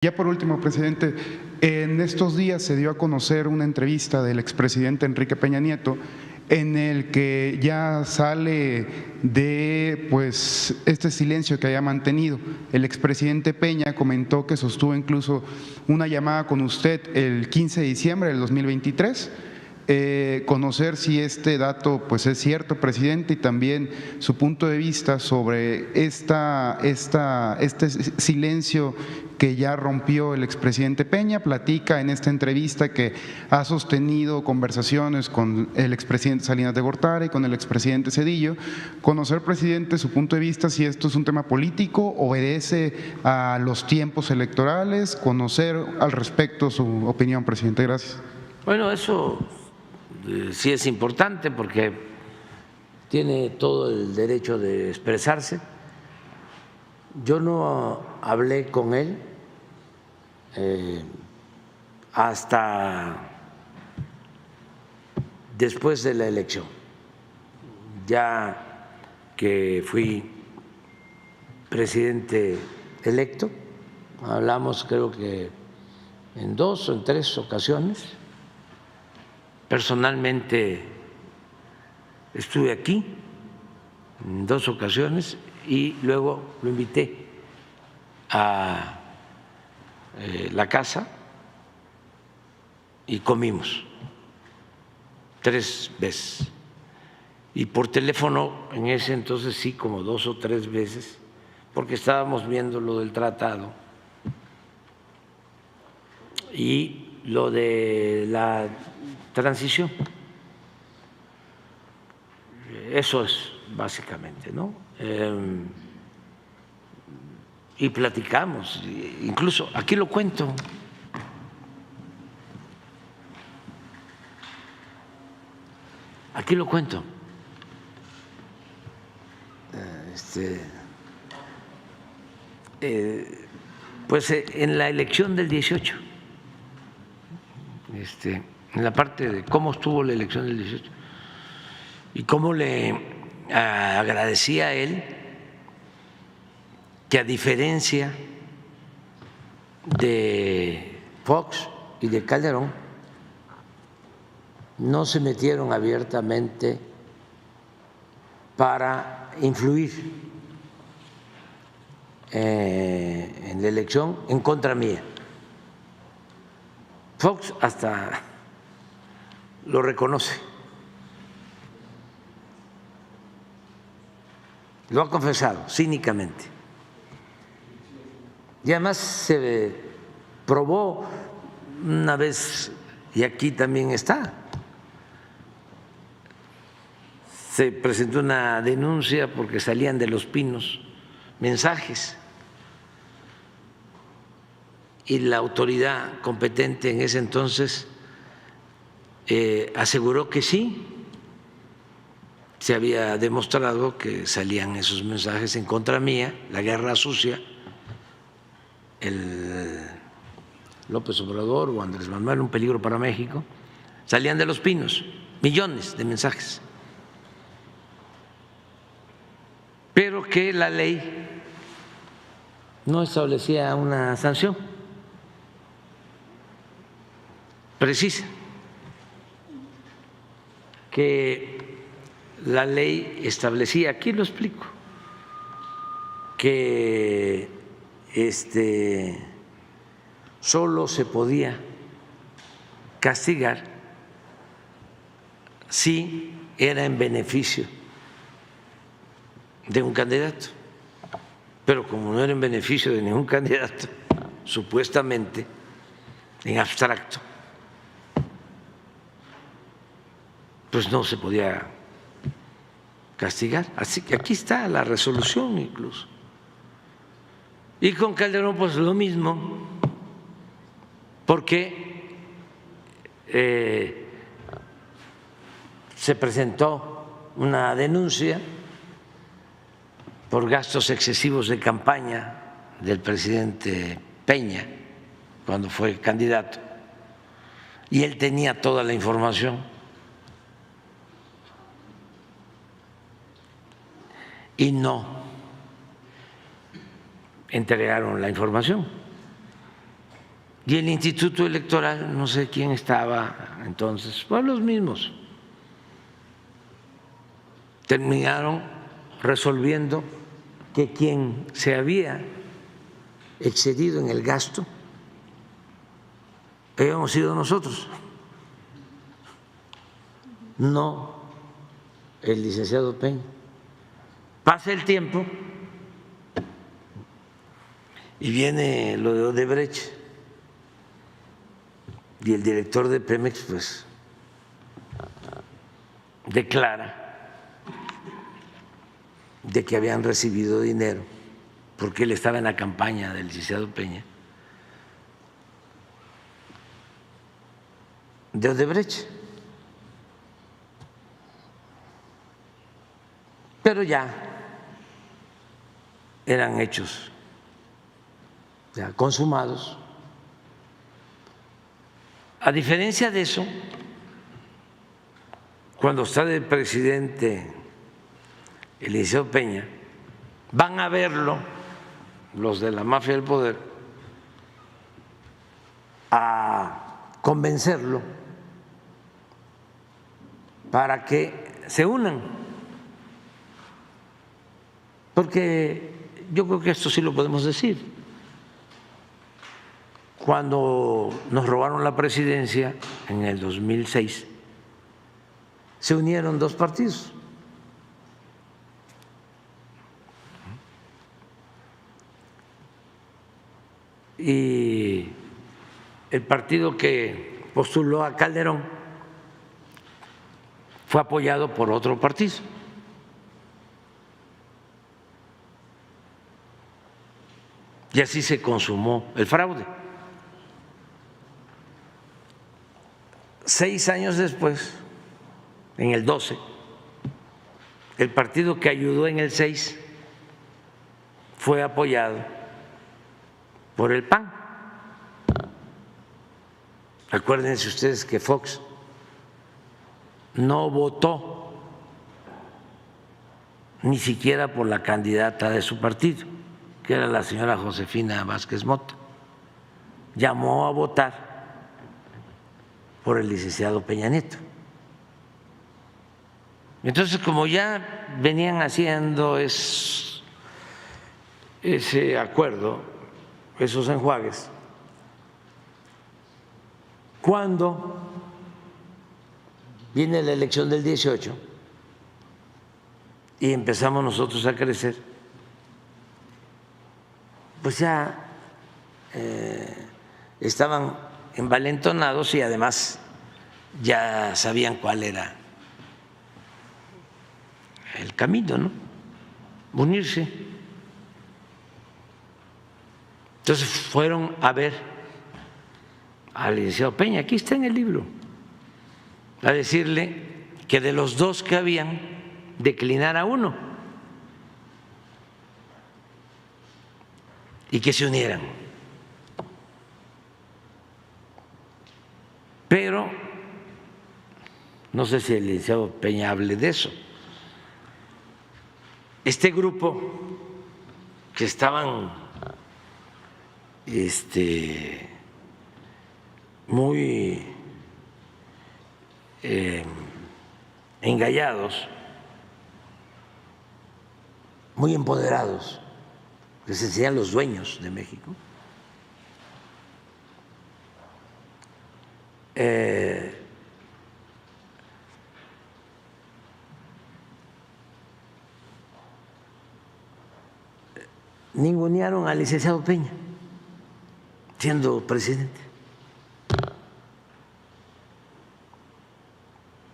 Ya por último, presidente, en estos días se dio a conocer una entrevista del expresidente Enrique Peña Nieto en el que ya sale de este silencio que haya mantenido. El expresidente Peña comentó que sostuvo incluso una llamada con usted el 15 de diciembre del 2023. Conocer si este dato es cierto, presidente, y también su punto de vista sobre este silencio que ya rompió el expresidente Peña. Platica en esta entrevista que ha sostenido conversaciones con el expresidente Salinas de Gortari, con el expresidente Zedillo. Conocer, presidente, su punto de vista, si esto es un tema político, obedece a los tiempos electorales, conocer al respecto su opinión, presidente. Gracias. Bueno, eso sí es importante porque tiene todo el derecho de expresarse. Yo no hablé con él hasta después de la elección, ya que fui presidente electo. Hablamos creo que en 2 o en 3 ocasiones. Personalmente estuve aquí en 2 ocasiones y luego lo invité a la casa y comimos 3 veces. Y por teléfono en ese entonces sí, como 2 o 3 veces, porque estábamos viendo lo del tratado y lo de la transición. Eso es básicamente, ¿no? Y platicamos, incluso aquí lo cuento. Aquí lo cuento. En la elección del 18, en la parte de cómo estuvo la elección del 18 y cómo le agradecía a él que, a diferencia de Fox y de Calderón, no se metieron abiertamente para influir en la elección en contra mía. Fox hasta lo reconoce, lo ha confesado cínicamente. Y además se probó una vez, y aquí también está, se presentó una denuncia porque salían de Los Pinos mensajes y la autoridad competente en ese entonces aseguró que sí, se había demostrado que salían esos mensajes en contra mía, la guerra sucia, el López Obrador o Andrés Manuel, un peligro para México, salían de Los Pinos, millones de mensajes, pero que la ley no establecía una sanción precisa, que la ley establecía, aquí lo explico, que solo se podía castigar si era en beneficio de un candidato, pero como no era en beneficio de ningún candidato, supuestamente, en abstracto, pues no se podía castigar. Así que aquí está la resolución incluso. Y con Calderón pues lo mismo, porque se presentó una denuncia por gastos excesivos de campaña del presidente Peña cuando fue candidato, y él tenía toda la información. Y no entregaron la información. Y el Instituto Electoral, no sé quién estaba entonces, pues los mismos, terminaron resolviendo que quien se había excedido en el gasto habíamos sido nosotros, no el licenciado Peña. Pasa el tiempo y viene lo de Odebrecht y el director de Pemex pues declara de que habían recibido dinero porque él estaba en la campaña del licenciado Peña de Odebrecht. Pero ya eran hechos ya consumados. A diferencia de eso, cuando está de presidente el licenciado Peña, van a verlo los de la mafia del poder a convencerlo para que se unan, porque yo creo que esto sí lo podemos decir. Cuando nos robaron la presidencia en el 2006, se unieron dos partidos. Y el partido que postuló a Calderón fue apoyado por otro partido. Y así se consumó el fraude. 6 años después, en el 12, el partido que ayudó en el 6 fue apoyado por el PAN. Acuérdense ustedes que Fox no votó ni siquiera por la candidata de su partido, que era la señora Josefina Vázquez Mota. Llamó a votar por el licenciado Peña Nieto. Entonces, como ya venían haciendo ese acuerdo, esos enjuagues, cuando viene la elección del 18 y empezamos nosotros a crecer, pues ya estaban envalentonados y además ya sabían cuál era el camino, ¿no? Unirse. Entonces fueron a ver al licenciado Peña, aquí está en el libro, a decirle que de los dos que habían, declinara uno y que se unieran. Pero no sé si el licenciado Peña hable de eso. Este grupo que estaban muy engallados, muy empoderados, que se decían los dueños de México, ningunearon al licenciado Peña siendo presidente,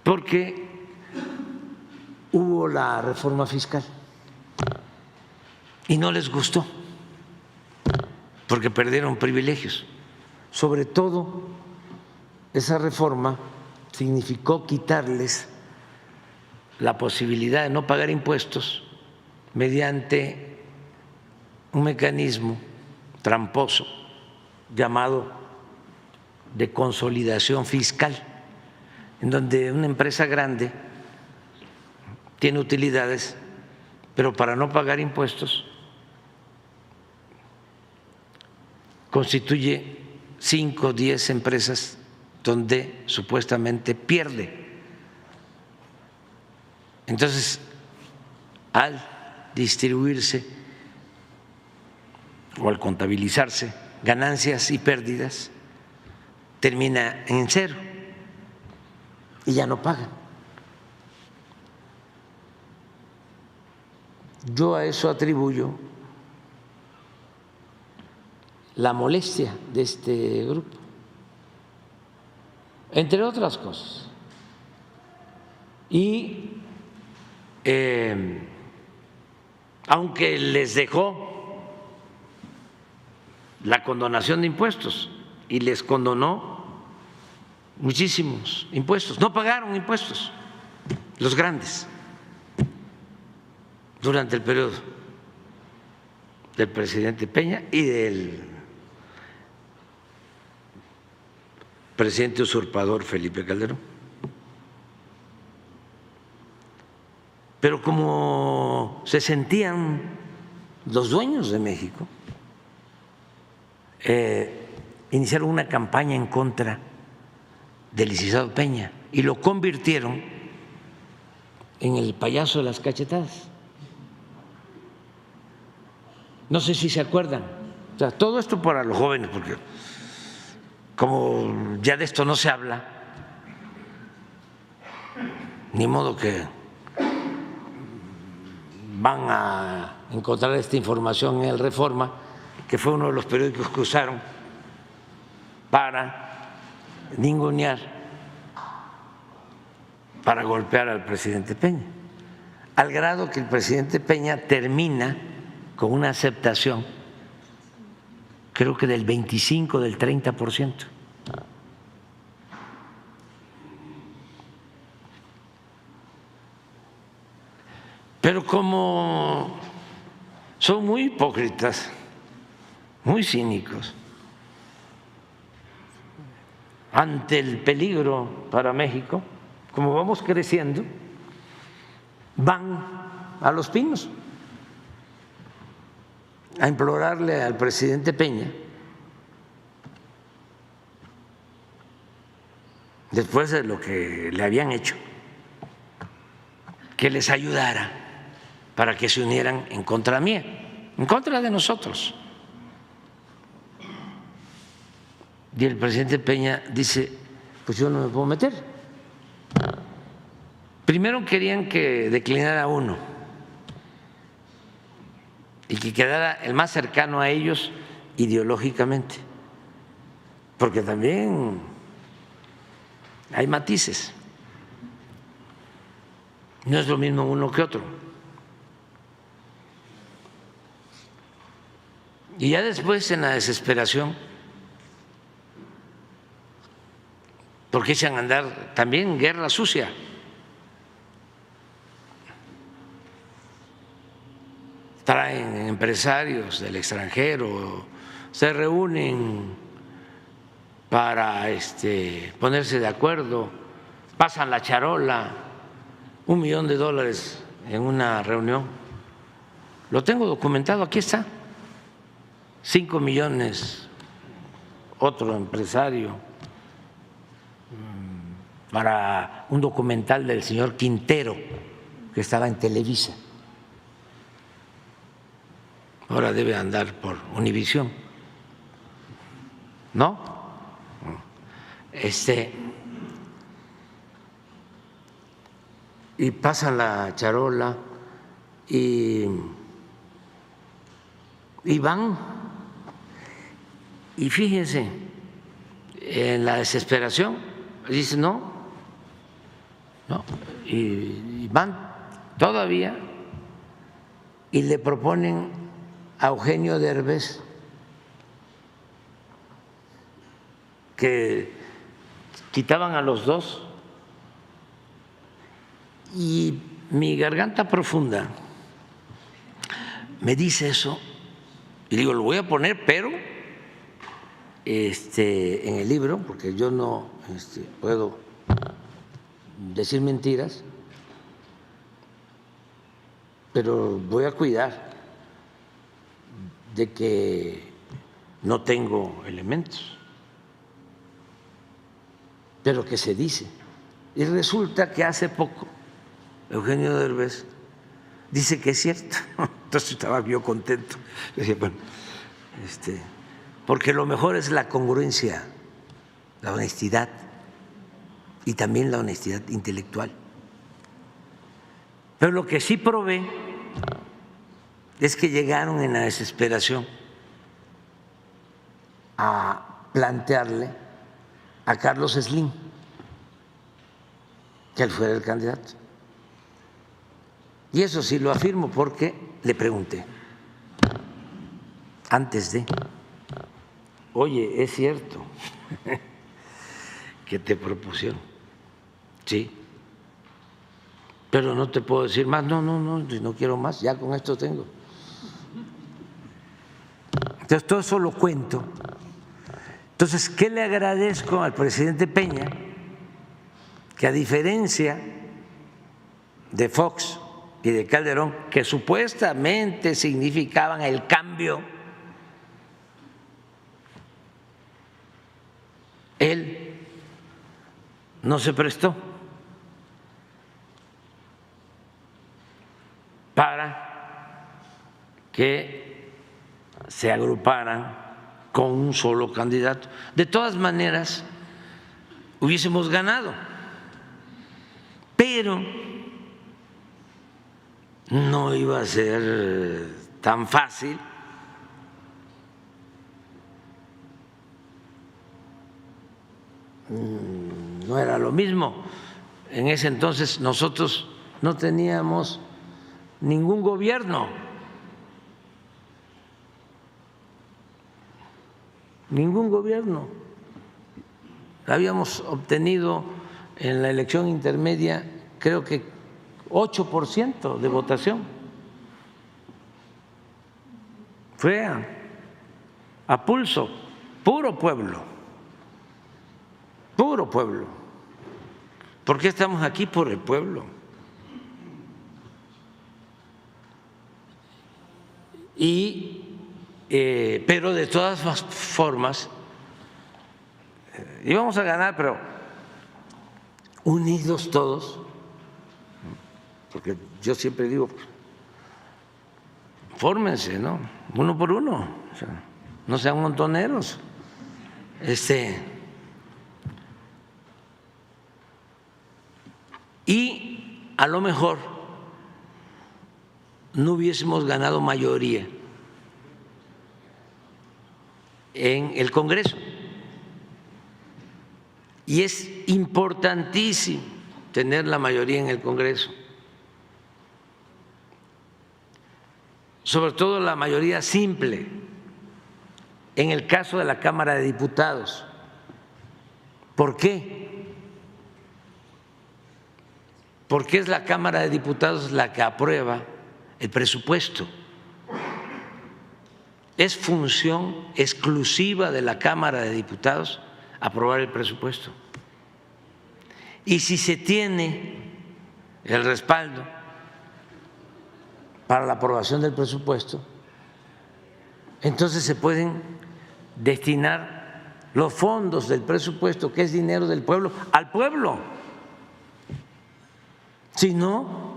porque hubo la reforma fiscal y no les gustó, porque perdieron privilegios. Sobre todo, esa reforma significó quitarles la posibilidad de no pagar impuestos mediante un mecanismo tramposo llamado de consolidación fiscal, en donde una empresa grande tiene utilidades, pero para no pagar impuestos constituye 5, 10 empresas donde supuestamente pierde. Entonces, al distribuirse o al contabilizarse ganancias y pérdidas, termina en cero y ya no pagan. Yo a eso atribuyo la molestia de este grupo, entre otras cosas. Y aunque les dejó la condonación de impuestos y les condonó muchísimos impuestos, no pagaron impuestos los grandes durante el periodo del presidente Peña y del presidente usurpador Felipe Calderón. Pero como se sentían los dueños de México, iniciaron una campaña en contra del licenciado Peña y lo convirtieron en el payaso de las cachetadas. No sé si se acuerdan. O sea, todo esto para los jóvenes, porque como ya de esto no se habla, ni modo que van a encontrar esta información en el Reforma, que fue uno de los periódicos que usaron para ningunear, para golpear al presidente Peña, al grado que el presidente Peña termina con una aceptación, creo que del 25, del 30%. Pero como son muy hipócritas, muy cínicos, ante el peligro para México, como vamos creciendo, van a Los Pinos a implorarle al presidente Peña, después de lo que le habían hecho, que les ayudara para que se unieran en contra mía, en contra de nosotros. Y el presidente Peña dice, pues yo no me puedo meter. Primero querían que declinara uno y que quedara el más cercano a ellos ideológicamente, porque también hay matices, no es lo mismo uno que otro. Y ya después, en la desesperación, porque echan a andar también guerra sucia, traen empresarios del extranjero, se reúnen para ponerse de acuerdo, pasan la charola, $1 millón en una reunión. Lo tengo documentado, aquí está. 5 millones, otro empresario, para un documental del señor Quintero, que estaba en Televisa. Ahora debe andar por Univisión, ¿no? Y pasan la charola y van, y fíjense, en la desesperación, dicen no, y van todavía y le proponen a Eugenio Derbez que quitaban a los dos, y mi garganta profunda me dice eso y digo, lo voy a poner, pero en el libro, porque yo no puedo decir mentiras, pero voy a cuidar de que no tengo elementos. pero que se dice. Y resulta que hace poco Eugenio Derbez dice que es cierto. Entonces estaba yo contento. Decía, bueno, porque lo mejor es la congruencia, la honestidad y también la honestidad intelectual. Pero lo que sí probé es que llegaron en la desesperación a plantearle a Carlos Slim que él fuera el candidato. Y eso sí lo afirmo porque le pregunté antes de, oye, ¿es cierto que te propusieron? Sí, pero no te puedo decir más. No quiero más, ya con esto tengo. Entonces todo eso lo cuento. Entonces, ¿qué le agradezco al presidente Peña? Que a diferencia de Fox y de Calderón, que supuestamente significaban el cambio, él no se prestó para que se agruparan con un solo candidato. De todas maneras, hubiésemos ganado, pero no iba a ser tan fácil. No era lo mismo. En ese entonces nosotros no teníamos ningún gobierno, Habíamos obtenido en la elección intermedia, creo que 8% de votación. Fue a pulso, puro pueblo. ¿Por qué estamos aquí? Por el pueblo. Pero de todas formas íbamos a ganar, pero unidos todos, porque yo siempre digo, fórmense, ¿no? Uno por uno, o sea, no sean montoneros. Y a lo mejor no hubiésemos ganado mayoría en el Congreso. Y es importantísimo tener la mayoría en el Congreso, sobre todo la mayoría simple, en el caso de la Cámara de Diputados. ¿Por qué? Porque es la Cámara de Diputados la que aprueba el presupuesto. Es función exclusiva de la Cámara de Diputados aprobar el presupuesto. Y si se tiene el respaldo para la aprobación del presupuesto, entonces se pueden destinar los fondos del presupuesto, que es dinero del pueblo, al pueblo. Si no,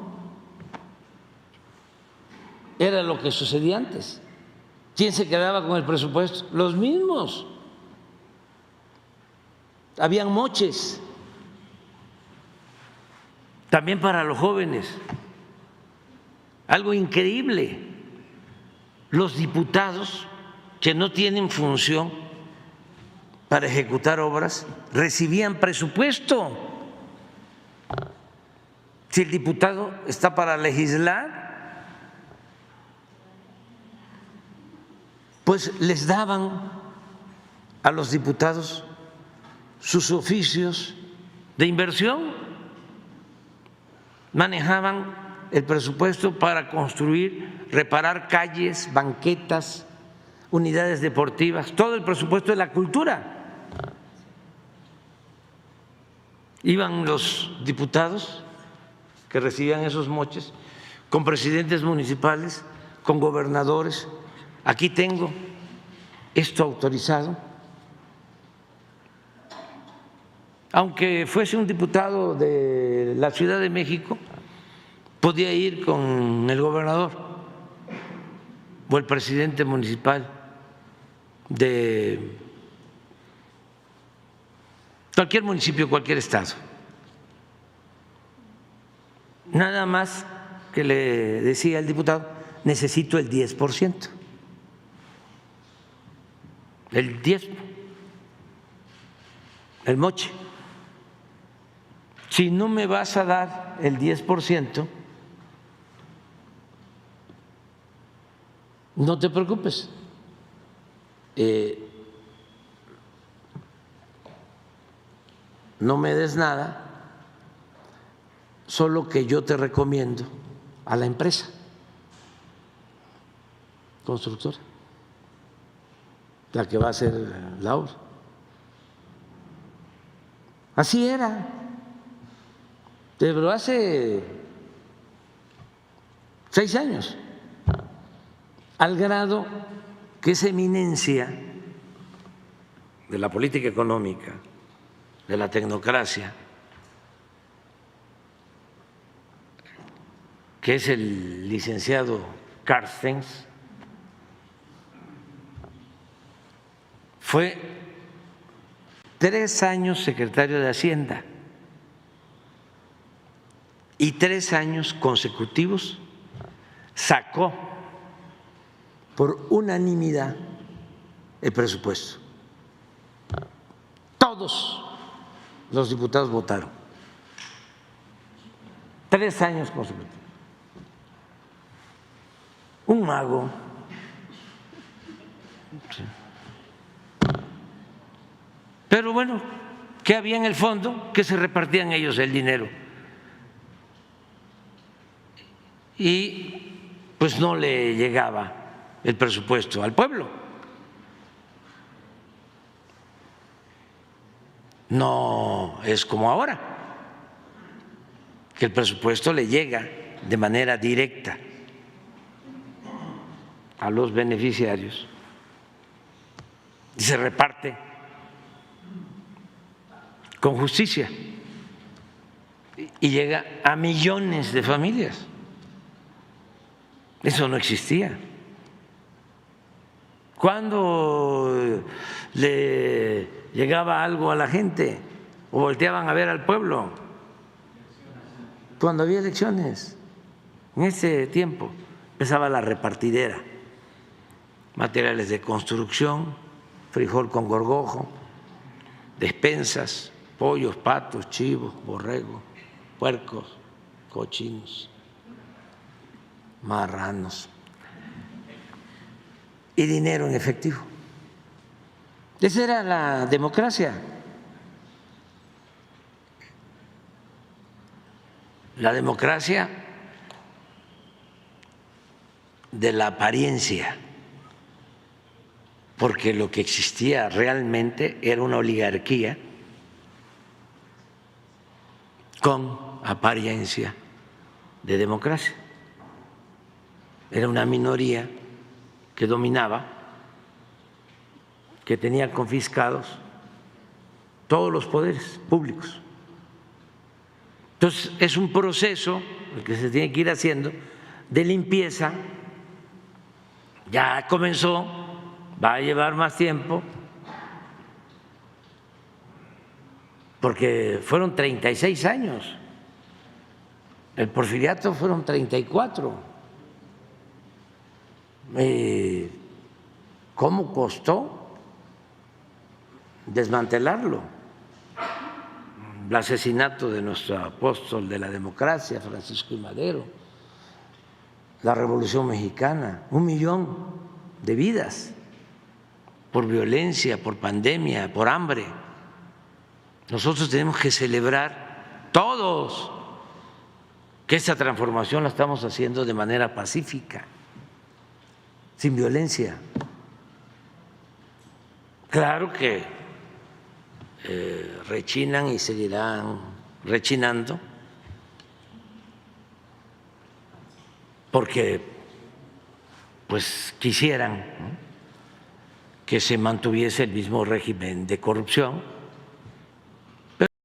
era lo que sucedía antes. ¿Quién se quedaba con el presupuesto? Los mismos. Habían moches, también para los jóvenes. Algo increíble, los diputados que no tienen función para ejecutar obras recibían presupuesto. Si el diputado está para legislar, pues les daban a los diputados sus oficios de inversión, manejaban el presupuesto para construir, reparar calles, banquetas, unidades deportivas, todo el presupuesto de la cultura. Iban los diputados que recibían esos moches con presidentes municipales, con gobernadores. Aquí tengo esto autorizado aunque fuese un diputado de la Ciudad de México, podía ir con el gobernador o el presidente municipal de cualquier municipio, cualquier estado. Nada más que le decía al diputado, necesito el 10%, el 10%, el moche. Si no me vas a dar el 10%, no te preocupes. No me des nada, solo que yo te recomiendo a la empresa constructora, la que va a hacer la obra. Así era, pero hace 6 años, al grado que esa eminencia de la política económica, de la tecnocracia, que es el licenciado Carstens, fue 3 años secretario de Hacienda y 3 años consecutivos sacó por unanimidad el presupuesto. Todos los diputados votaron. 3 años consecutivos. Un mago. Sí. Pero bueno, ¿qué había en el fondo? Que se repartían ellos el dinero. Y pues no le llegaba el presupuesto al pueblo. No es como ahora, que el presupuesto le llega de manera directa a los beneficiarios y se reparte con justicia y llega a millones de familias. Eso no existía. ¿Cuándo le llegaba algo a la gente o volteaban a ver al pueblo? Cuando había elecciones. En ese tiempo empezaba la repartidera, materiales de construcción, frijol con gorgojo, despensas, pollos, patos, chivos, borregos, puercos, cochinos, marranos y dinero en efectivo. Esa era la democracia. La democracia de la apariencia, porque lo que existía realmente era una oligarquía con apariencia de democracia. Era una minoría que dominaba, que tenía confiscados todos los poderes públicos. Entonces, es un proceso el que se tiene que ir haciendo de limpieza. Ya comenzó, va a llevar más tiempo, porque fueron 36 años. El porfiriato fueron 34. ¿Cómo costó desmantelarlo? El asesinato de nuestro apóstol de la democracia, Francisco I. Madero, la Revolución Mexicana, 1 millón de vidas por violencia, por pandemia, por hambre. Nosotros tenemos que celebrar todos que esta transformación la estamos haciendo de manera pacífica, sin violencia. Claro que rechinan y seguirán rechinando porque pues quisieran, ¿no?, que se mantuviese el mismo régimen de corrupción,